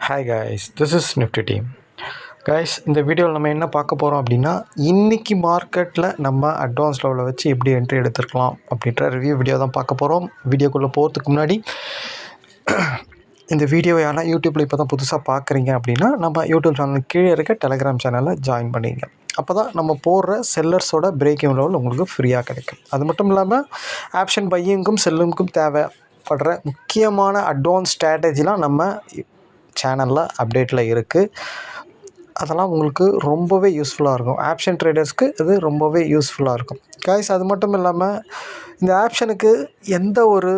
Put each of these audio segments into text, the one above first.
Hi guys, this is Nifty team. Guys, இந்த வீடியோவில் நம்ம என்ன பார்க்க போகிறோம் அப்படின்னா, இன்றைக்கி மார்க்கெட்டில் நம்ம அட்வான்ஸ் லெவலில் வச்சு எப்படி என்ட்ரி எடுத்துருக்கலாம் அப்படின்ற ரிவ்யூ வீடியோ தான் பார்க்க போகிறோம். வீடியோக்குள்ளே போகிறதுக்கு முன்னாடி இந்த வீடியோவை யாரெல்லாம் யூடியூப்பில் இப்போ தான் புதுசாக பார்க்குறீங்க அப்படின்னா, நம்ம யூடியூப் சேனலுக்கு கீழே இருக்க டெலகிராம் சேனலில் ஜாயின் பண்ணிங்க. அப்போ தான் நம்ம போடுற செல்லர்ஸோட பிரேக்கிங் லெவல் உங்களுக்கு ஃப்ரீயாக கிடைக்கும். அது மட்டும் இல்லாமல் ஆப்ஷன் பையிங்கும் செல்லுங்கும் தேவைப்படுற முக்கியமான அட்வான்ஸ் ஸ்ட்ராட்டஜிலாம் நம்ம சேனலில் அப்டேட்டில் இருக்குது. அதெல்லாம் உங்களுக்கு ரொம்பவே யூஸ்ஃபுல்லாக இருக்கும். ஆப்ஷன் ட்ரேடர்ஸ்க்கு இது ரொம்பவே யூஸ்ஃபுல்லாக இருக்கும் காய்ஸ். அது மட்டும் இல்லாமல் இந்த ஆப்ஷனுக்கு எந்த ஒரு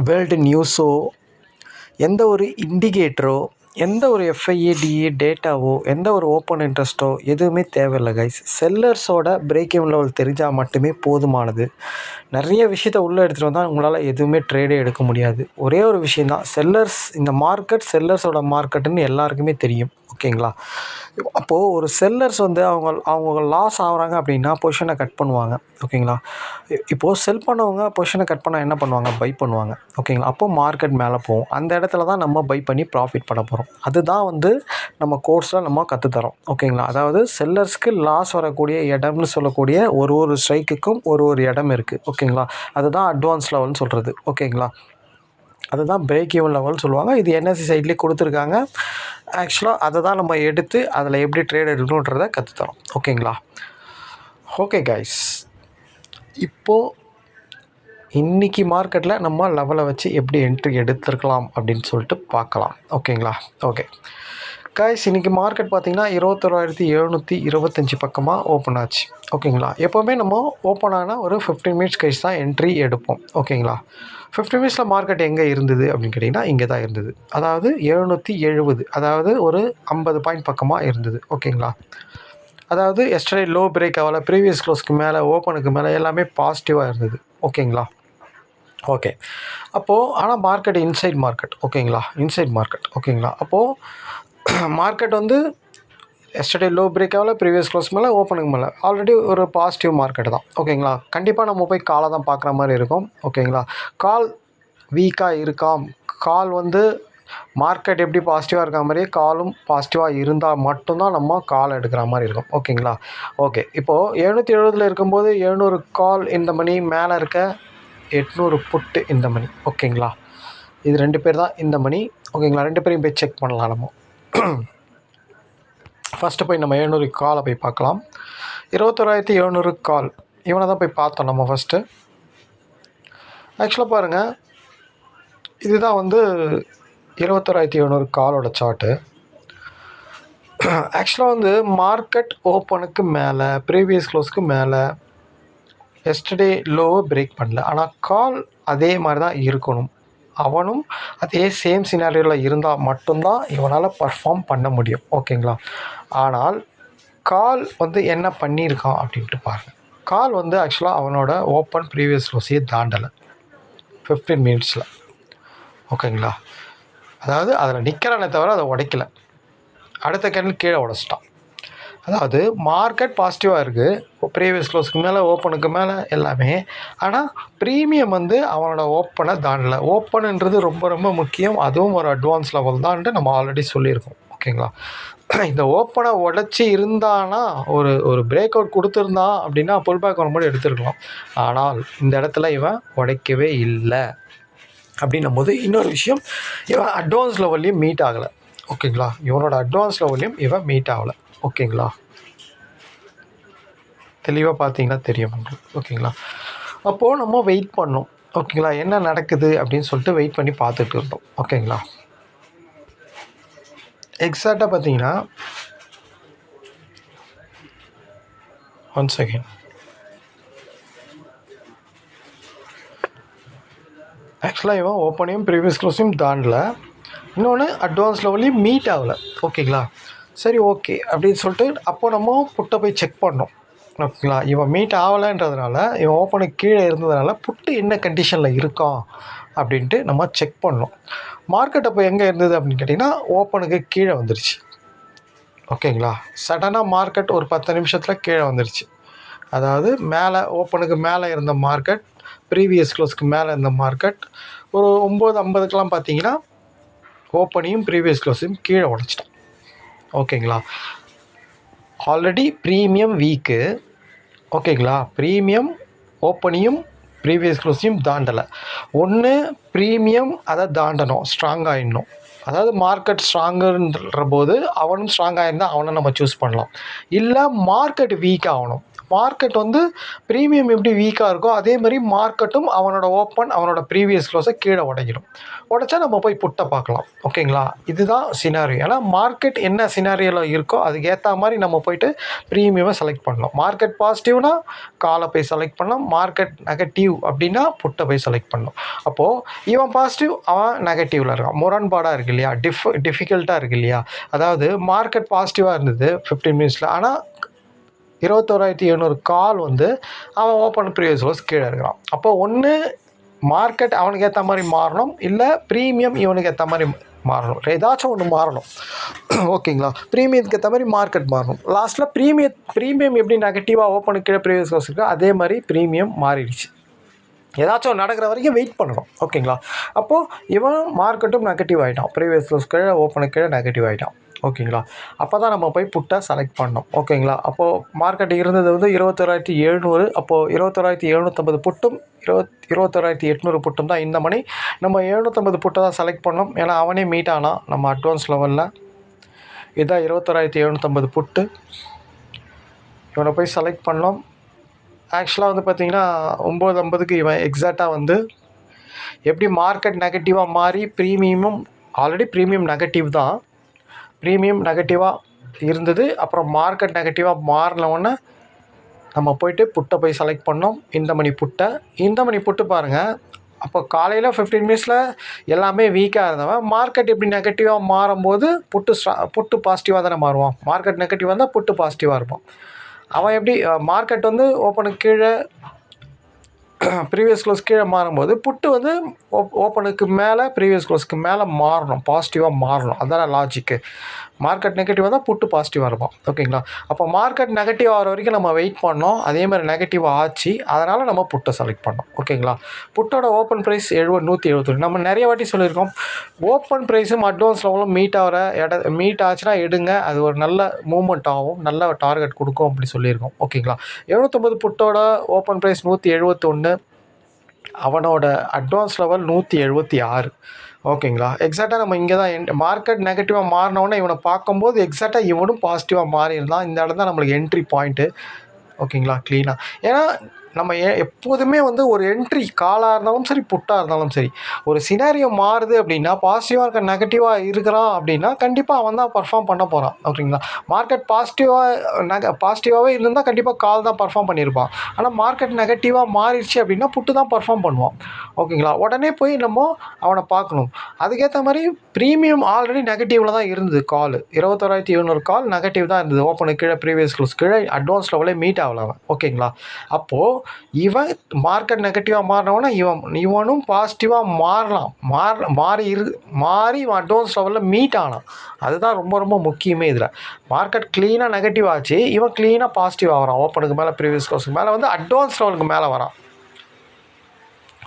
வேர்ல்டு நியூஸோ, எந்த ஒரு இண்டிகேட்டரோ, எந்த ஒரு எஃப்ஐஏடிஏ டேட்டாவோ, எந்த ஒரு ஓப்பன் இன்ட்ரெஸ்ட்டோ எதுவுமே தேவையில்லை கைஸ். செல்லர்ஸோட பிரேக்கிங் லெவல் தெரிஞ்சால் மட்டுமே போதுமானது. நிறைய விஷயத்த உள்ளே எடுத்துகிட்டு வந்தால் உங்களால் எதுவுமே ட்ரேடே எடுக்க முடியாது. ஒரே ஒரு விஷயந்தான், செல்லர்ஸ், இந்த மார்க்கெட் செல்லர்ஸோட மார்க்கெட்டுன்னு எல்லாருக்குமே தெரியும். ஓகேங்களா? அப்போது ஒரு செல்லர்ஸ் வந்து அவங்க லாஸ் ஆகுறாங்க அப்படின்னா பொசிஷனை கட் பண்ணுவாங்க. ஓகேங்களா? இப்போது செல் பண்ணவங்க பொசிஷனை கட் பண்ணால் என்ன பண்ணுவாங்க? பை பண்ணுவாங்க. ஓகேங்களா? அப்போது மார்க்கெட் மேலே போகும். அந்த இடத்துல தான் நம்ம பை பண்ணி ப்ராஃபிட் பண்ண போகிறோம். அதுதான் வந்து நம்ம கோர்ஸில் நம்ம கற்றுத்தரோம். ஓகேங்களா? அதாவது செல்லர்ஸ்க்கு லாஸ் வரக்கூடிய இடம்னு சொல்லக்கூடிய ஒரு ஸ்ட்ரைக்குக்கும் ஒரு இடம் இருக்குது. ஓகேங்களா? அதுதான் அட்வான்ஸ் லெவல்னு சொல்கிறது. ஓகேங்களா? அதுதான் பிரேக் ஈவன் லெவல்னு சொல்லுவாங்க. இது என்எஸ்சி சைட்லேயே கொடுத்துருக்காங்க. ஆக்சுவலாக அதை தான் நம்ம எடுத்து அதில் எப்படி ட்ரேட் எடுக்கணுன்றதை கற்றுத்தரோம். ஓகேங்களா? ஓகே கைஸ், இப்போது இன்றைக்கி மார்க்கெட்டில் நம்ம லெவலை வச்சு எப்படி என்ட்ரி எடுத்துருக்கலாம் அப்படின்னு சொல்லிட்டு பார்க்கலாம். ஓகேங்களா? ஓகே கைஸ், இன்றைக்கி மார்க்கெட் பார்த்திங்கன்னா 21,725 பக்கமாக ஓப்பன் ஆச்சு. ஓகேங்களா? எப்போவுமே நம்ம ஓப்பன் ஆனால் ஒரு 15 மினிட்ஸ் கழிச்சு தான் என்ட்ரி எடுப்போம். ஓகேங்களா? 15 மினிட்ஸில் மார்க்கெட் எங்கே இருந்தது அப்படின்னு கேட்டிங்கன்னா இங்கே தான் இருந்தது. அதாவது 770, அதாவது ஒரு 50 பாயிண்ட் பக்கமாக இருந்தது. ஓகேங்களா? அதாவது எஸ்டர்டே லோ பிரேக் ஆகல, ப்ரீவியஸ் க்ளோஸ்க்கு மேலே, ஓப்பனுக்கு மேலே எல்லாமே பாசிட்டிவாக இருந்தது. ஓகேங்களா? ஓகே, அப்போது ஆனால் மார்க்கெட் இன்சைட் மார்க்கெட். ஓகேங்களா? Inside market. ஓகேங்களா? அப்போது மார்க்கெட் வந்து எஸ்டர்டே லோ பிரேக் ஆகல, ப்ரீவியஸ் க்ளோஸ் மேலே, ஓப்பனுக்கு மேலே, ஆல்ரெடி ஒரு பாசிட்டிவ் மார்க்கெட் தான். ஓகேங்களா? கண்டிப்பாக நம்ம போய் காலை தான் பார்க்குற மாதிரி இருக்கும். ஓகேங்களா? கால் வீக்காக இருக்காம், கால் வந்து மார்க்கெட் எப்படி பாசிட்டிவாக இருக்க மாதிரியே காலும் பாசிட்டிவாக இருந்தால் மட்டும்தான் நம்ம கால் எடுக்கிற மாதிரி இருக்கும். ஓகேங்களா? ஓகே, இப்போது 770 இருக்கும்போது 700 கால் இந்த மணி, மேலே இருக்க 800 புட்டு இந்த மணி. ஓகேங்களா? இது 2 பேர் தான் இந்த மணி. ஓகேங்களா? 2 பேரையும் போய் செக் பண்ணலாம். நம்ம ஃபஸ்ட்டு போய் நம்ம 700 காலை போய் பார்க்கலாம். 21,700 கால், இவனை தான் போய் பார்த்தோம் நம்ம ஃபஸ்ட்டு. ஆக்சுவலாக பாருங்கள், இதுதான் வந்து 21,700 காலோட சார்ட்டு. ஆக்சுவலாக வந்து மார்க்கெட் ஓப்பனுக்கு மேலே, ப்ரீவியஸ் க்ளோஸ்க்கு மேலே, எஸ்டர்டே லோவை பிரேக் பண்ணல. ஆனால் கால் அதே மாதிரி தான் இருக்கணும். அவனும் அதே சேம் சினாரியோவில் இருந்தால் மட்டும்தான் இவனால் பர்ஃபார்ம் பண்ண முடியும். ஓகேங்களா? ஆனால் கால் வந்து என்ன பண்ணியிருக்கான் அப்படின்ட்டு பாருங்கள். கால் வந்து ஆக்சுவலாக அவனோட ஓப்பன் ப்ரீவியஸ் க்ளோஸையே தாண்டலை 15 மினிட்ஸில். ஓகேங்களா? அதாவது அதில் நிற்கிறானே தவிர அதை உடைக்கலை. அடுத்த கேண்டில் கீழே உடச்சிட்டான். அதாவது மார்க்கெட் பாசிட்டிவாக இருக்குது, ப்ரீவியஸ் க்ளோஸ்க்கு மேலே, ஓப்பனுக்கு மேலே எல்லாமே. ஆனால் ப்ரீமியம் வந்து அவனோட ஓப்பனை தாண்டலை. ஓப்பனுன்றது ரொம்ப ரொம்ப முக்கியம். அதுவும் ஒரு அட்வான்ஸ் லெவல் தான்ட்டு நம்ம ஆல்ரெடி சொல்லியிருக்கோம். ஓகேங்களா? இந்த ஓப்பனை உடச்சி இருந்தானா, ஒரு பிரேக் அவுட் கொடுத்துருந்தான் அப்படின்னா புல் பேக் வரும்போது எடுத்துருக்கலாம். ஆனால் இந்த இடத்துல இவன் உடைக்கவே இல்லை. அப்படின்னும் போது இன்னொரு விஷயம், இவன் அட்வான்ஸ் லெவல்லையும் மீட் ஆகலை. ஓகேங்களா? இவனோட அட்வான்ஸ் லெவல்லையும் இவன் மீட் ஆகலை. ஓகேங்களா? தெளிவாக பார்த்தீங்கன்னா தெரியும் உங்களுக்கு. ஓகேங்களா? அப்போது நம்ம வெயிட் பண்ணோம். ஓகேங்களா? என்ன நடக்குது அப்படின்னு சொல்லிட்டு வெயிட் பண்ணி பார்த்துட்டு இருந்தோம். ஓகேங்களா? எக்ஸாக்டாக பார்த்தீங்கன்னா, ஒன் செகண்ட், ஆக்சுவலாக இவன் ஓப்பனையும் ப்ரீவியஸ் க்ளோஸையும் தாண்டலை, இன்னொன்று அட்வான்ஸ் லெவல்லையும் மீட் ஆகலை. ஓகேங்களா? சரி, ஓகே அப்படின்னு சொல்லிட்டு அப்போது நம்ம புட்டை போய் செக் பண்ணோம். ஓகேங்களா? இவன் மீட் ஆகலைன்றதுனால, இவன் ஓப்பனுக்கு கீழே இருந்ததுனால புட்டு என்ன கண்டிஷனில் இருக்கான் அப்படின்ட்டு நம்ம செக் பண்ணோம். மார்க்கெட் அப்போ எங்கே இருந்தது அப்படின்னு கேட்டிங்கன்னா ஓப்பனுக்கு கீழே வந்துருச்சு. ஓகேங்களா? சடனாக மார்க்கெட் ஒரு 10 நிமிஷத்தில் கீழே வந்துருச்சு. அதாவது மேலே, ஓப்பனுக்கு மேலே இருந்த மார்க்கெட், ப்ரீவியஸ் க்ளோஸ்க்கு மேலே இருந்த மார்க்கெட் ஒரு 9:50க்கெலாம் பார்த்தீங்கன்னா ஓப்பனையும் ப்ரீவியஸ் க்ளோஸையும் கீழே உடச்சிட்டான். ஓகேங்களா, ஆல்ரெடி ப்ரீமியம் வீக்கு. ஓகேங்களா, ப்ரீமியம் ஓப்பனையும் ப்ரீவியஸ் க்ளோஸையும் தாண்டலை. ஒன்று ப்ரீமியம் அதை தாண்டணும், ஸ்ட்ராங் ஆகிடணும். அதாவது மார்க்கெட் ஸ்ட்ராங்குன்ற போது அவனும் ஸ்ட்ராங்காக இருந்தால் அவனை நம்ம சூஸ் பண்ணலாம். இல்லை மார்க்கெட் வீக் ஆகணும். மார்க்கெட் வந்து ப்ரீமியம் எப்படி வீக்காக இருக்கோ அதே மாதிரி மார்க்கெட்டும் அவனோட ஓப்பன் அவனோட ப்ரீவியஸ் க்ளோஸை கீழே உடைக்கணும். உடைச்சா நம்ம போய் புட்டை பார்க்கலாம். ஓகேங்களா, இதுதான் சினாரியோ. ஏன்னா மார்க்கெட் என்ன சினாரியோவில் இருக்கோ அதுக்கு ஏற்ற மாதிரி நம்ம போய்ட்டு ப்ரீமியமை செலக்ட் பண்ணலாம். மார்க்கெட் பாசிட்டிவ்னா காலை போய் செலக்ட் பண்ணலாம், மார்க்கெட் நெகட்டிவ் அப்படின்னா புட்டை போய் செலக்ட் பண்ணணும். அப்போது இவன் பாசிட்டிவ், அவன் நெகட்டிவில் இருக்கான். முரண்பாடாக இருக்குது இல்லையா, டிஃபிகல்ட்டாக இருக்குது இல்லையா. அதாவது மார்க்கெட் பாசிட்டிவாக இருந்தது 15 மினிட்ஸில், ஆனால் 21,700 கால் வந்து அவன் ஓப்பன் ப்ரீவியஸ் க்ளோஸ் கீழே இருக்கிறான். அப்போ ஒன்று மார்க்கெட் அவனுக்கு ஏற்ற மாதிரி மாறணும், இல்லை ப்ரீமியம் இவனுக்கு ஏற்ற மாதிரி மாறணும். ஏதாச்சும் ஒன்று மாறணும். ஓகேங்களா, ப்ரீமியத்துக்கு ஏற்ற மாதிரி மார்க்கெட் மாறணும். லாஸ்ட்டில் ப்ரீமியம் எப்படி நெகட்டிவாக ஓப்பனுக்கு கீழே ப்ரீவியஸ் க்ளோஸ் இருக்கோ அதே மாதிரி ப்ரீமியம் மாறிடுச்சு. ஏதாச்சும் நடக்கிற வரைக்கும் வெயிட் பண்ணணும். ஓகேங்களா, அப்போது இவன் மார்க்கெட்டும் நெகட்டிவ் ஆகிட்டான், ப்ரீவியஸ் க்ளோஸ் கீழே ஓப்பனுக்கு கீழே நெகட்டிவ் ஆகிட்டான். ஓகேங்களா, அப்போ தான் நம்ம போய் புட்டை செலக்ட் பண்ணோம். ஓகேங்களா, அப்போது மார்க்கெட் இருந்தது வந்து 21,700. அப்போது 21,750 புட்டும் 21,800 புட்டும் தான் இந்த மணி. நம்ம 750 புட்டை தான் செலக்ட் பண்ணோம். ஏன்னா அவனே மீட் ஆனான் நம்ம அட்வான்ஸ் லெவலில். இதுதான் 21,750 புட்டு. இவனை போய் செலக்ட் பண்ணோம். ஆக்சுவலாக வந்து பார்த்திங்கன்னா 9:50க்கு இவன் எக்ஸாக்டாக வந்து எப்படி மார்க்கெட் நெகட்டிவாக மாறி ப்ரீமியமும் ஆல்ரெடி ப்ரீமியம் நெகட்டிவ் தான், ப்ரீமியம் நெகட்டிவாக இருந்தது. அப்புறம் மார்க்கெட் நெகட்டிவாக மாறினவுடனே நம்ம போய்ட்டு புட்டை போய் செலக்ட் பண்ணோம். இந்த மணி புட்டு பாருங்கள். அப்போ காலையில் 15 மினிட்ஸில் எல்லாமே வீக்காக இருந்தவன் மார்க்கெட் எப்படி நெகட்டிவாக மாறும்போது புட்டு பாசிட்டிவாக தானே மாறுவான். மார்க்கெட் நெகட்டிவாக இருந்தால் புட்டு பாசிட்டிவாக இருப்பான். அவன் எப்படி மார்க்கெட் வந்து ஓப்பனுக்கு கீழே ப்ரீவியஸ் க்ளோஸ் கீழே மாறும்போது புட்டு வந்து ஓப்பனுக்கு மேலே ப்ரீவியஸ் க்ளோஸ்க்கு மேலே மாறணும், பாசிட்டிவாக மாறணும். அதான் லாஜிக்கு. மார்க்கெட் நெகட்டிவாக தான் புட்டு பாசிட்டிவாக இருக்கும். ஓகேங்களா, அப்போ மார்க்கெட் நெகட்டிவ் ஆகிற வரைக்கும் நம்ம வெயிட் பண்ணோம். அதே மாதிரி நெகட்டிவ் ஆச்சு, அதனால் நம்ம புட்டை செலக்ட் பண்ணோம். ஓகேங்களா, புட்டோட ஓப்பன் ப்ரைஸ் 171. நம்ம நிறைய வாட்டி சொல்லியிருக்கோம், ஓப்பன் ப்ரைஸும் அட்வான்ஸ் லெவலும் மீட் ஆச்சுன்னா எடுங்க, அது ஒரு நல்ல மூவ்மெண்ட் ஆகும், நல்ல டார்கெட் கொடுக்கும் அப்படி சொல்லியிருக்கோம். ஓகேங்களா, 750 புட்டோட ஓப்பன் ப்ரைஸ் 171, அவனோட அட்வான்ஸ் லெவல் 176. ஓகேங்களா, எக்ஸாக்டாக நம்ம இங்கே தான் மார்க்கெட் நெகட்டிவாக மாறினோன்னே இவனை பார்க்கும்போது எக்ஸாக்டாக இவனும் பாசிட்டிவாக மாறியிருந்தான். இந்த இடம் தான் நம்மளுக்கு என்ட்ரி பாயிண்ட்டு. ஓகேங்களா, க்ளீனாக. ஏன்னா நம்ம எப்போதுமே வந்து ஒரு என்ட்ரி காலாக இருந்தாலும் சரி புட்டாக இருந்தாலும் சரி, ஒரு சினாரியோ மாறுது அப்படின்னா பாசிட்டிவாக இருக்க நெகட்டிவாக இருக்கிறான் அப்படின்னா கண்டிப்பாக அவன் தான் பர்ஃபார்ம் பண்ண போகிறான். ஓகேங்களா, மார்க்கெட் பாசிட்டிவாகவே இருந்தால் கண்டிப்பாக கால் தான் பர்ஃபார்ம் பண்ணியிருப்பான். ஆனால் மார்க்கெட் நெகட்டிவாக மாறிடுச்சு அப்படின்னா புட்டு தான் பர்ஃபார்ம் பண்ணுவான். ஓகேங்களா, உடனே போய் நம்ம அவனை பார்க்கணும். அதுக்கேற்ற மாதிரி ப்ரீமியம் ஆல்ரெடி நெகட்டிவில் தான் இருந்தது. கால் 21,700 கால் நெகட்டிவ் தான் இருந்தது. ஓப்பனுக்கு கீழே ப்ரீவியஸ் க்ளோஸ் கீழே அட்வான்ஸ் லெவலே மீட் ஆகல அவன். ஓகேங்களா, அப்போது இவன் மார்க்கெட் நெகட்டிவாக மாறினவனா இவனும் பாசிட்டிவாக மாறி இவன் அட்வான்ஸ் லெவலில் மீட் ஆனான். அதுதான் ரொம்ப ரொம்ப முக்கியமே. இதில் மார்க்கெட் க்ளீனாக நெகட்டிவ் ஆச்சு, இவன் க்ளீனாக பாசிட்டிவ் ஆகிறான். ஓப்பனுக்கு மேலே ப்ரீவியஸ் க்ளோஸுக்கு மேலே வந்து அட்வான்ஸ் லெவலுக்கு மேலே வரான்.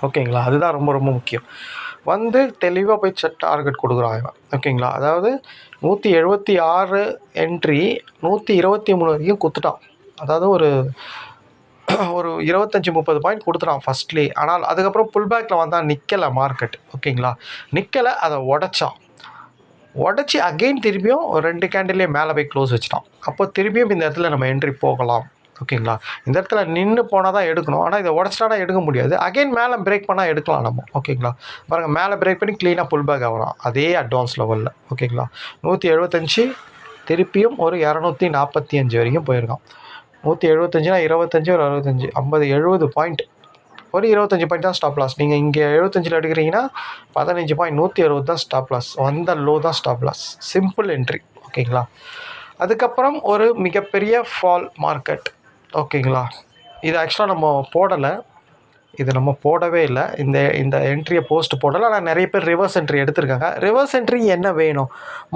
ஓகேங்களா, அதுதான் ரொம்ப ரொம்ப முக்கியம். வந்து தெளிவாக போய் டார்கெட் கொடுக்குறான் இவன். ஓகேங்களா, அதாவது 176 என்ட்ரி 123 வரைக்கும் கொடுத்துட்டான். அதாவது ஒரு 25-30 பாயிண்ட் கொடுத்துட்டான் ஃபஸ்ட்லேயே. ஆனால் அதுக்கப்புறம் புல் பேக்கில் வந்தால் நிற்கலை மார்க்கெட். ஓகேங்களா, நிற்கலை, அதை உடச்சி அகெயின் திரும்பியும் ஒரு 2 கேண்டில்லே மேலே போய் க்ளோஸ் வச்சுட்டான். அப்போ திரும்பியும் இந்த இடத்துல நம்ம என்ட்ரி போகலாம். ஓகேங்களா, இந்த இடத்துல நின்று போனால் தான் எடுக்கணும். ஆனால் இதை உடச்சிட்டானா எடுக்க முடியாது. அகெயின் மேலே பிரேக் பண்ணால் எடுக்கலாம் நம்ம. ஓகேங்களா, பாருங்கள் மேலே பிரேக் பண்ணி க்ளீனாக புல் பேக் ஆகலாம் அதே அட்வான்ஸ் லெவலில். ஓகேங்களா, 175 திருப்பியும் ஒரு 245 வரைக்கும் போயிருக்கான். 175னா 25 ஒரு 65 50 70 பாயிண்ட், ஒரு 25 பாயிண்ட் தான் ஸ்டாப் லாஸ். நீங்கள் இங்கே 75 எடுக்கிறீங்கன்னா 15 பாயிண்ட் 160 தான் ஸ்டாப் லாஸ். வந்த லோ தான் ஸ்டாப் லாஸ். Simple entry. ஓகேங்களா, அதுக்கப்புறம் ஒரு மிகப்பெரிய ஃபால் மார்க்கெட். ஓகேங்களா, இது ஆக்சுவலாக நம்ம போடவே இல்லை. இந்த என்ட்ரியை போஸ்ட் போடலை. ஆனால் நிறைய பேர் ரிவர்ஸ் என்ட்ரி எடுத்திருக்காங்க. ரிவர்ஸ் என்ட்ரி என்ன வேணும்,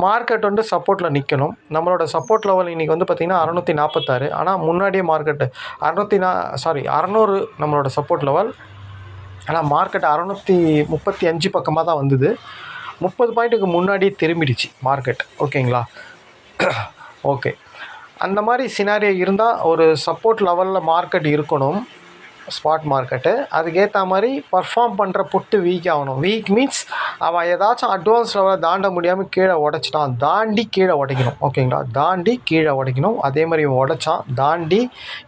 மார்க்கெட் வந்து சப்போர்ட்டில் நிற்கணும். நம்மளோட சப்போர்ட் லெவல் இன்றைக்கி வந்து பார்த்திங்கன்னா 646. ஆனால் முன்னாடியே மார்க்கெட்டு 600 நம்மளோட சப்போர்ட் லெவல். ஆனால் மார்க்கெட் 635 பக்கமாக தான் வந்தது. 30 பாயிண்ட்டுக்கு முன்னாடி திரும்பிடுச்சு மார்க்கெட். ஓகேங்களா? ஓகே, அந்த மாதிரி சினாரியோ இருந்தால் ஒரு சப்போர்ட் லெவலில் மார்க்கெட் இருக்கணும், ஸ்பாட் மார்க்கெட்டு. அதுக்கேற்ற மாதிரி பர்ஃபார்ம் பண்ணுற புட்டு வீக் ஆகணும். வீக் மீன்ஸ் அவன் ஏதாச்சும் அட்வான்ஸ் லெவலில் தாண்ட முடியாமல் கீழே உடைச்சிட்டான், தாண்டி கீழே உடைக்கணும். ஓகேங்களா? தாண்டி கீழே உடைக்கணும். அதே மாதிரி இவன் உடைச்சான், தாண்டி,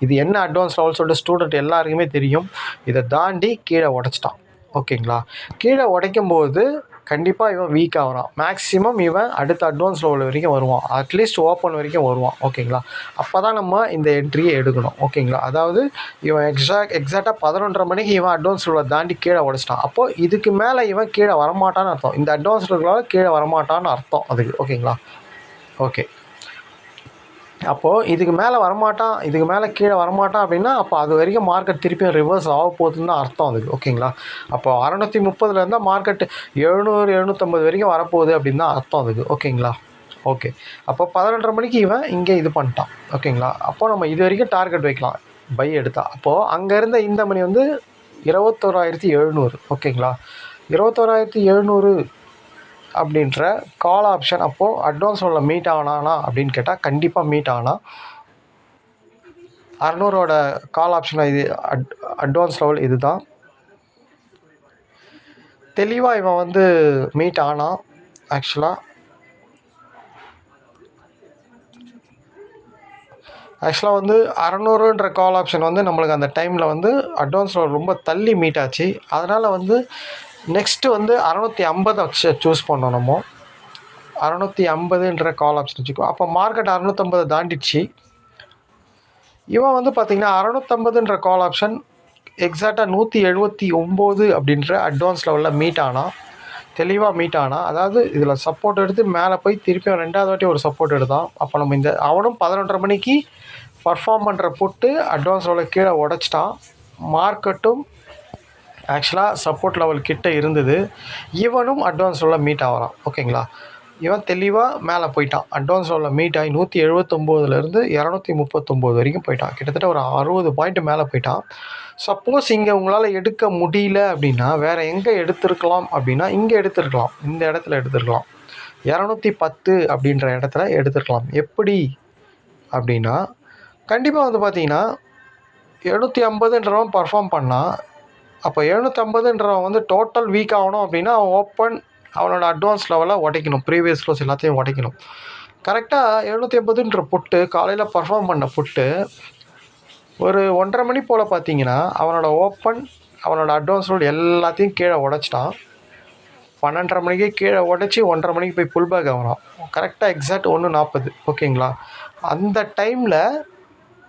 இது என்ன அட்வான்ஸ் லெவல் சொல்லிட்டு ஸ்டூடெண்ட் எல்லாருக்குமே தெரியும், இதை தாண்டி கீழே உடைச்சிட்டான். ஓகேங்களா? கீழே உடைக்கும்போது கண்டிப்பாக இவன் வீக் ஆகிறான். மேக்ஸிமம் இவன் அடுத்த அட்வான்ஸ் லெவல் வரைக்கும் வருவான், அட்லீஸ்ட் ஓப்பன் வரைக்கும் வருவான். ஓகேங்களா? அப்போ தான் நம்ம இந்த என்ட்ரியை எடுக்கணும். ஓகேங்களா? அதாவது இவன் எக்ஸாக்டாக 11:30 மணிக்கு இவன் அட்வான்ஸ் லெவலை தாண்டி கீழே உடைச்சிட்டான். அப்போது இதுக்கு மேலே இவன் கீழே வரமாட்டான்னு அர்த்தம். இந்த அட்வான்ஸ் லெவலில் கீழே வரமாட்டான்னு அர்த்தம் அதுக்கு. ஓகேங்களா? ஓகே, அப்போது இதுக்கு மேலே வரமாட்டான், இதுக்கு மேலே கீழே வரமாட்டான் அப்படின்னா அப்போ அது வரைக்கும் மார்க்கெட் திருப்பியும் ரிவர்ஸ் ஆக போகுதுன்னு தான் அர்த்தம் அதுக்கு. ஓகேங்களா? அப்போ 630 இருந்தால் மார்க்கெட் 700 750 வரைக்கும் வரப்போகுது அப்படின்னு தான் அர்த்தம் அதுக்கு. ஓகேங்களா? ஓகே, அப்போ 11:30 மணிக்கு இவன் இங்கே இது பண்ணிட்டான். ஓகேங்களா? அப்போது நம்ம இது வரைக்கும் டார்கெட் வைக்கலாம் பை எடுத்தா. அப்போது அங்கே இருந்த இந்த மணி வந்து 21,700. ஓகேங்களா? 21,700 அப்படின்ற கால் ஆப்ஷன் அப்போது அட்வான்ஸ் லெவலில் மீட் ஆனானா அப்படின்னு கேட்டால் கண்டிப்பாக மீட் ஆனா. 600ஓட கால் ஆப்ஷனில் இது அட்வான்ஸ் லெவல் இது தான். தெளிவாக இவன் வந்து மீட் ஆனான். ஆக்சுவலாக வந்து 600ன்ற கால் ஆப்ஷன் வந்து நம்மளுக்கு அந்த டைமில் வந்து அட்வான்ஸ் லெவல் ரொம்ப தள்ளி மீட் ஆச்சு. அதனால் வந்து நெக்ஸ்ட்டு வந்து 650 சூஸ் பண்ணோம் நம்ம. 650ன்ற கால் ஆப்ஷன் வச்சுக்கோ. அப்போ மார்க்கெட் 650 தாண்டிடுச்சு. இவன் வந்து பார்த்திங்கன்னா 650ன்ற கால் ஆப்ஷன் எக்ஸாக்டாக 179 அப்படின்ற அட்வான்ஸ் லெவலில் மீட் ஆனால், தெளிவாக மீட் ஆனால், அதாவது இதில் சப்போர்ட் எடுத்து மேலே போய் திருப்பியும் 2வது வாட்டி ஒரு சப்போர்ட் எடுத்தான். அப்போ நம்ம இந்த அவனும் 11:30 மணிக்கு பர்ஃபார்ம் பண்ணுற புட்டு அட்வான்ஸ் லெவலில் கீழே உடச்சிட்டான். மார்க்கெட்டும் ஆக்சுவலாக சப்போர்ட் லெவல் கிட்டே இருந்தது. இவனும் அட்வான்ஸ் லெவலில் மீட் ஆகிறான். ஓகேங்களா? இவன் தெளிவாக மேலே போயிட்டான். அட்வான்ஸ் லெவலில் மீட் ஆகி 179லேருந்து 239 வரைக்கும் போயிட்டான். கிட்டத்தட்ட ஒரு 60 பாயிண்ட் மேலே போயிட்டான். சப்போஸ் இங்கே உங்களால் எடுக்க முடியல அப்படின்னா வேறு எங்கே எடுத்துருக்கலாம் அப்படின்னா இங்கே எடுத்துருக்கலாம், இந்த இடத்துல எடுத்துருக்கலாம். 210 அப்படின்ற இடத்துல எடுத்துருக்கலாம். எப்படி அப்படின்னா கண்டிப்பாக வந்து பார்த்திங்கன்னா 750ன்றவன் பர்ஃபார்ம் பண்ணால், அப்போ 750ன்றவன் வந்து டோட்டல் வீக் ஆகணும் அப்படின்னா அவன் ஓப்பன் அவனோட அட்வான்ஸ் லெவலில் உடைக்கணும், ப்ரீவியஸ் க்ளோஸ் எல்லாத்தையும் உடைக்கணும். கரெக்டாக 750ன்ற புட்டு காலையில் பர்ஃபார்ம் பண்ண புட்டு ஒரு 1:30 மணி போல் பார்த்தீங்கன்னா அவனோட ஓப்பன் அவனோட அட்வான்ஸ் லெவல் எல்லாத்தையும் கீழே உடைச்சிட்டான். 12:30 மணிக்கே கீழே உடச்சி 1:30 மணிக்கு போய் புல் பேக் ஆகிறான். கரெக்டாக எக்ஸாக்ட் 1:40. ஓகேங்களா? அந்த டைமில்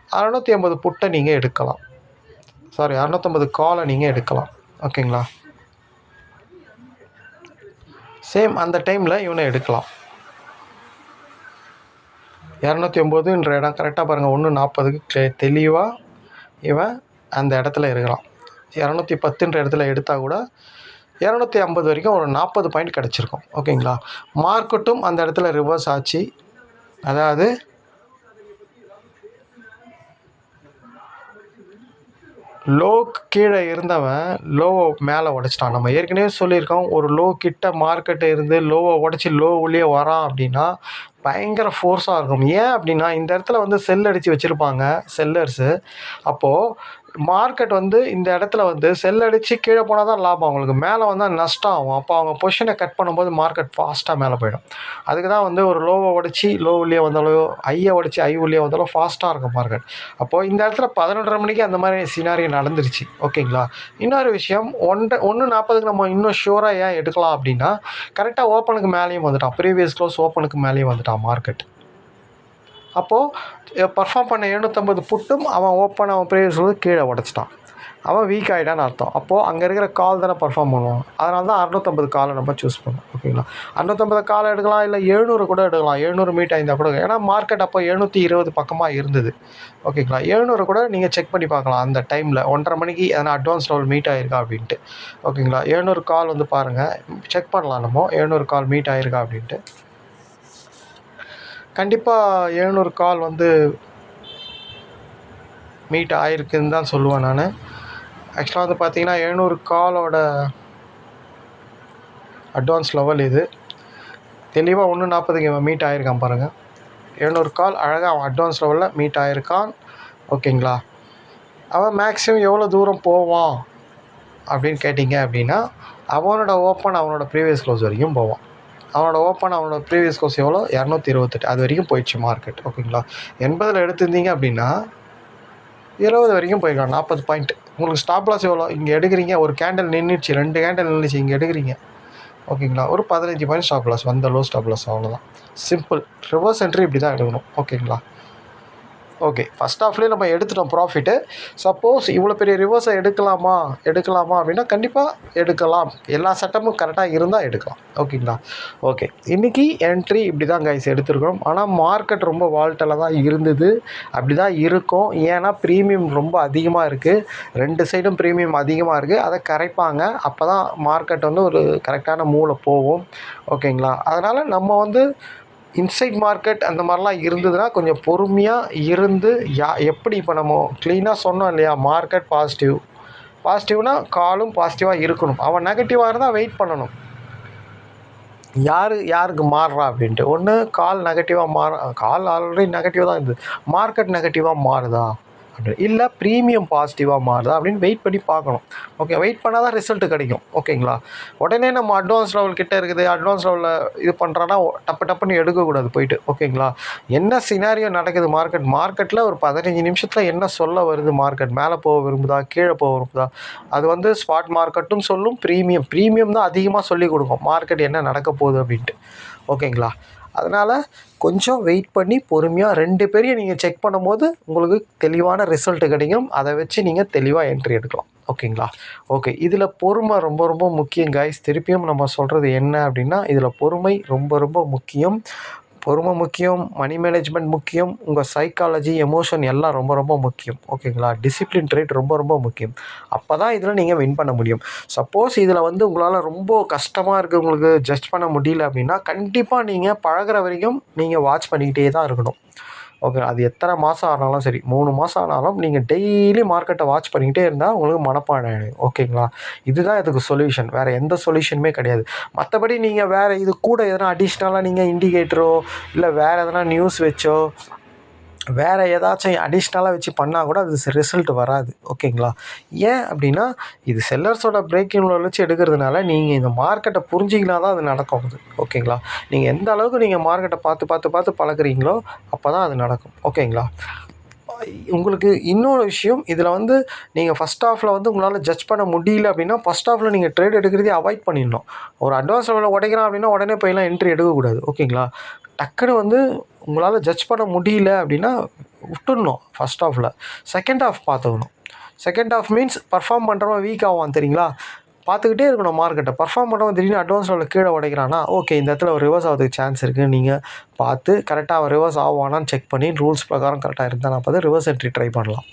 650 புட்டை நீங்கள் எடுக்கலாம், 650 காலை நீங்கள் எடுக்கலாம். ஓகேங்களா? சேம் அந்த டைமில் இவனை எடுக்கலாம். 209ன்ற இடம் கரெக்டாக பாருங்கள், 1:40க்கு தெளிவாக இவன் அந்த இடத்துல இருக்கிறான். 210ன்ற இடத்துல எடுத்தால் கூட 250 வரைக்கும் ஒரு 40 பாயிண்ட் கிடச்சிருக்கும். ஓகேங்களா? மார்க்கெட்டும் அந்த இடத்துல ரிவர்ஸ் ஆச்சு. அதாவது லோக்கு கீழே இருந்தவன் லோவை மேலே உடச்சிட்டான். நம்ம ஏற்கனவே சொல்லியிருக்கோம், ஒரு லோ கிட்ட மார்க்கெட்டை இருந்து லோவை உடச்சி லோ உள்ளே வரான் அப்படின்னா பயங்கர ஃபோர்ஸாக இருக்கும். ஏன் அப்படின்னா இந்த இடத்துல வந்து செல் அடித்து வச்சுருப்பாங்க செல்லர்ஸு. அப்போது மார்க்கெட் வந்து இந்த இடத்துல வந்து செல் அடித்து கீழே போனால் தான் லாபம், அவங்களுக்கு மேலே வந்தால் நஷ்டம் ஆகும். அப்போ அவங்க பொசிஷனை கட் பண்ணும்போது மார்க்கெட் ஃபாஸ்ட்டாக மேலே போயிடும். அதுக்கு தான் வந்து ஒரு லோவை உடச்சி லோ உள்ளே வந்தாலோ ஐயை உடச்சி ஐ உள்ளே வந்தாலோ ஃபாஸ்ட்டாக இருக்கும் மார்க்கெட். அப்போது இந்த இடத்துல 11:30 மணிக்கு அந்த மாதிரி சினாரியோ நடந்துருச்சு. ஓகேங்களா? இன்னொரு விஷயம், 1:40க்கு நம்ம இன்னும் ஷூராக ஏன் எடுக்கலாம் அப்படின்னா கரெக்டாக ஓப்பனுக்கு மேலேயும் வந்துட்டான், ப்ரீவியஸ் க்ளோஸ் ஓப்பனுக்கு மேலேயும் வந்துட்டான் மார்க்கெட். அப்போது பர்ஃபார்ம் பண்ண 750 புட்டும் அவன் ஓப்பன் அவன் ப்ரீவியஸ் கீழே உடச்சிட்டான், அவன் வீக் ஆகிட்டான்னு அர்த்தம். அப்போது அங்கே இருக்கிற கால் தானே பர்ஃபார்ம் பண்ணுவான். அதனால தான் 650 காலை நம்ம சூஸ் பண்ணோம். ஓகேங்களா? 650 காலை எடுக்கலாம், இல்லை 700 கூட எடுக்கலாம். 700 மீட் ஆயிருந்தால் கூட, ஏன்னா மார்க்கெட் அப்போ 720 பக்கமாக இருந்தது. ஓகேங்களா? 700 கூட நீங்கள் செக் பண்ணி பார்க்கலாம் அந்த டைமில் 1:30 மணிக்கு எதனா அட்வான்ஸ் லெவல் மீட் ஆகிருக்கா அப்படின்ட்டு. ஓகேங்களா? 700 கால் வந்து பாருங்கள், செக் பண்ணலாம் நம்ம 700 கால் மீட் ஆகிருக்கா அப்படின்ட்டு. கண்டிப்பாக 700 கால் வந்து மீட் ஆகிருக்குன்னு தான் சொல்லுவேன் நான். ஆக்சுவலாக வந்து பார்த்திங்கன்னா 700 காலோட அட்வான்ஸ் லெவல் இது. தெளிவாக 1.40க்கு இவன் மீட் ஆகிருக்கான் பாருங்கள். 700 கால் அழகாக அவன் அட்வான்ஸ் லெவலில் மீட் ஆகிருக்கான். ஓகேங்களா. அவன் மேக்ஸிமம் எவ்வளோ தூரம் போவான் அப்படின்னு கேட்டிங்க அப்படின்னா, அவனோட ஓப்பன் அவனோட ப்ரீவியஸ் க்ளோஸ் வரைக்கும் போவான். அவனோட ப்ரீவியஸ் க்ளோஸ் எவ்வளோ 228, அது வரைக்கும் போயிடுச்சு மார்க்கெட். ஓகேங்களா. 80 எடுத்திருந்தீங்க அப்படின்னா 20 வரைக்கும் போயிருக்கலாம், 40 பாயிண்ட். உங்களுக்கு ஸ்டாப் லாஸ் எவ்வளோ இங்கே எடுக்கிறீங்க, ஒரு கேண்டில் நின்றுச்சு, 2 கேண்டில் நின்றுச்சு, இங்கே எடுக்கிறீங்க. ஓகேங்களா. ஒரு 15 பாயிண்ட் ஸ்டாப் லாஸ், வந்த லோ ஸ்டாப் லாஸ், அவ்வளோதான். சிம்பிள். ரிவர்ஸ் என்ட்ரி இப்படி தான் எடுக்கணும். ஓகேங்களா. ஓகே, ஃபஸ்ட் ஹாஃப்லேயே நம்ம எடுத்துட்டோம் ப்ராஃபிட்டு. சப்போஸ் இவ்வளோ பெரிய ரிவர்ஸை எடுக்கலாமா அப்படின்னா கண்டிப்பாக எடுக்கலாம். எல்லா செட்டப்பும் கரெக்டாக இருந்தால் எடுக்கலாம். ஓகேங்களா. ஓகே, இன்றைக்கி என்ட்ரி இப்படி தான் கைஸ் எடுத்துருக்கோம். ஆனால் மார்க்கெட் ரொம்ப வால்டலாக தான் இருந்தது, அப்படி தான் இருக்கும். ஏன்னா ப்ரீமியம் ரொம்ப அதிகமாக இருக்குது, 2 சைடும் ப்ரீமியம் அதிகமாக இருக்குது. அதை கரைப்பாங்க, அப்போ தான் மார்க்கெட் வந்து ஒரு கரெக்டான மூவில் போகும். ஓகேங்களா. அதனால் நம்ம வந்து இன்சைட் மார்க்கெட் அந்த மாதிரிலாம் இருந்ததுன்னா கொஞ்சம் பொறுமையாக இருந்து எப்படி இப்போ நம்ம க்ளீனாக சொன்னோம் இல்லையா, மார்க்கெட் பாசிட்டிவ்னால் காலும் பாசிட்டிவாக இருக்கணும். அவன் நெகட்டிவாக இருந்தால் வெயிட் பண்ணணும். யாருக்கு மாறுறா அப்படின்ட்டு. ஒன்று கால் நெகட்டிவாக கால் ஆல்ரெடி நெகட்டிவ் தான் இருந்தது, மார்க்கெட் நெகட்டிவாக மாறுதா அப்படி இல்லை ப்ரீமியம் பாசிட்டிவாக மாறுதா அப்படின்னு வெயிட் பண்ணி பார்க்கணும். ஓகே, வெயிட் பண்ணால் தான் ரிசல்ட்டு கிடைக்கும். ஓகேங்களா. உடனே நம்ம அட்வான்ஸ் லெவல் கிட்டே இருக்குது, அட்வான்ஸ் லெவலில் இது பண்ணுறோன்னா டப்புன்னு எடுக்கக்கூடாது போயிட்டு. ஓகேங்களா. என்ன சினாரியோ நடக்குது மார்க்கெட்டில் ஒரு 15 நிமிஷத்தில் என்ன சொல்ல வருது, மார்க்கெட் மேலே போக விரும்புதா கீழே போக விரும்புதா, அது வந்து ஸ்பாட் மார்க்கெட்டும் சொல்லும், ப்ரீமியம் தான் அதிகமாக சொல்லிக் கொடுக்கும் மார்க்கெட் என்ன நடக்க போகுது அப்படின்ட்டு. ஓகேங்களா. அதனால் கொஞ்சம் வெயிட் பண்ணி பொறுமையாக 2 பேரையும் நீங்கள் செக் பண்ணும்போது உங்களுக்கு தெளிவான ரிசல்ட்டு கிடைக்கும். அதை வச்சு நீங்கள் தெளிவாக என்ட்ரி எடுக்கலாம். ஓகேங்களா. ஓகே, இதில் பொறுமை ரொம்ப ரொம்ப முக்கியம் கைஸ். திருப்பியும் நம்ம சொல்கிறது என்ன அப்படின்னா, இதில் பொறுமை ரொம்ப முக்கியம். பொறுமை முக்கியம், மணி மேனேஜ்மெண்ட் முக்கியம், உங்கள் சைக்காலஜி, எமோஷன் எல்லாம் ரொம்ப முக்கியம். ஓகேங்களா. டிசிப்ளின் ட்ரேட் ரொம்ப முக்கியம். அப்போ தான் இதில் நீங்கள் வின் பண்ண முடியும். சப்போஸ் இதில் வந்து உங்களால் ரொம்ப கஷ்டமாக இருக்குது, உங்களுக்கு ஜட்ஜ் பண்ண முடியல அப்படின்னா கண்டிப்பாக நீங்கள் பழகிற வரைக்கும் நீங்கள் வாட்ச் பண்ணிக்கிட்டே தான் இருக்கணும். ஓகே, அது எத்தனை மாதம் ஆனாலும் சரி, 3 மாதம் ஆனாலும் நீங்கள் டெய்லி மார்க்கெட்டை வாட்ச் பண்ணிக்கிட்டே இருந்தால் உங்களுக்கு மனப்பாடம் ஆகிடும். ஓகேங்களா. இதுதான் இதுக்கு சொல்யூஷன், வேறு எந்த சொல்யூஷனுமே கிடையாது. மற்றபடி நீங்கள் வேறு இது கூட எதனா அடிஷ்னலாக நீங்கள் இண்டிகேட்டரோ இல்லை வேறு எதனா நியூஸ் வச்சோ வேறு ஏதாச்சும் அடிஷ்னலாக வச்சு பண்ணால் கூட அது ரிசல்ட் வராது. ஓகேங்களா. ஏன் அப்படின்னா இது செல்லர்ஸோட பிரேக்கிங் லெவல் வச்சு எடுக்கிறதுனால நீங்கள் இந்த மார்க்கெட்டை புரிஞ்சிங்கன்னா தான் அது நடக்கும். அது ஓகேங்களா. நீங்கள் எந்த அளவுக்கு நீங்கள் மார்க்கெட்டை பார்த்து பழகுறீங்களோ அப்போ தான் அது நடக்கும். ஓகேங்களா. உங்களுக்கு இன்னொரு விஷயம், இதில் வந்து நீங்கள் ஃபஸ்ட் ஹாஃபில் வந்து உங்களால் ஜட்ஜ் பண்ண முடியல அப்படின்னா ஃபஸ்ட் ஹாஃபில் நீங்கள் ட்ரேட் எடுக்கிறதே அவாய்ட் பண்ணிடணும். ஒரு அட்வான்ஸ் லெவலில் உடைக்கிறான் அப்படின்னா உடனே போயெல்லாம் என்ட்ரி எடுக்கக்கூடாது. ஓகேங்களா. டக்குன்னு வந்து உங்களால் ஜட்ஜ் பண்ண முடியல அப்படின்னா விட்டுடணும் ஃபஸ்ட் ஹாஃபில். செகண்ட் ஹாஃப் பார்த்துக்கணும். செகண்ட் ஹாஃப் மீன்ஸ் பர்ஃபார்ம் பண்ணுறவன் வீக் ஆவான் தெரியுங்களா. பார்த்துக்கிட்டே இருக்கணும் மார்க்கெட்டை. பர்ஃபார்ம் பண்ணுறவன் திடீர்னு அட்வான்ஸ் லெவலில் கீழே உடைக்கிறானா, ஓகே இந்த இடத்துல ஒரு ரிவர்ஸ் ஆகிறதுக்கு சான்ஸ் இருக்குது, நீங்கள் பார்த்து கரெக்டாக அவன் ரிவர்ஸ் ஆவானான்னு செக் பண்ணி ரூல்ஸ் பிரகாரம் கரெக்டாக இருந்தால் நான் பார்த்து ரிவர்ஸ் என்ட்ரி ட்ரை பண்ணலாம்.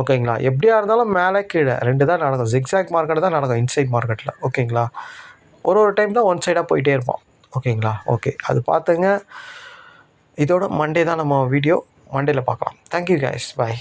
ஓகேங்களா. எப்படியா இருந்தாலும் மேலே கீழே 2 தான் நடக்கும். ஜிக்ஸாக் மார்க்கெட் தான் நடக்கும் இன்சைட் மார்க்கெட்டில். ஓகேங்களா. ஒரு டைம் தான் ஒன் சைடாக போயிட்டே இருப்பான். ஓகேங்களா. ஓகே, அது பார்த்துங்க. இதோட மண்டே தான் நம்ம வீடியோ, மண்டேல பார்க்கலாம். தேங்க்யூ கைஸ், பாய்.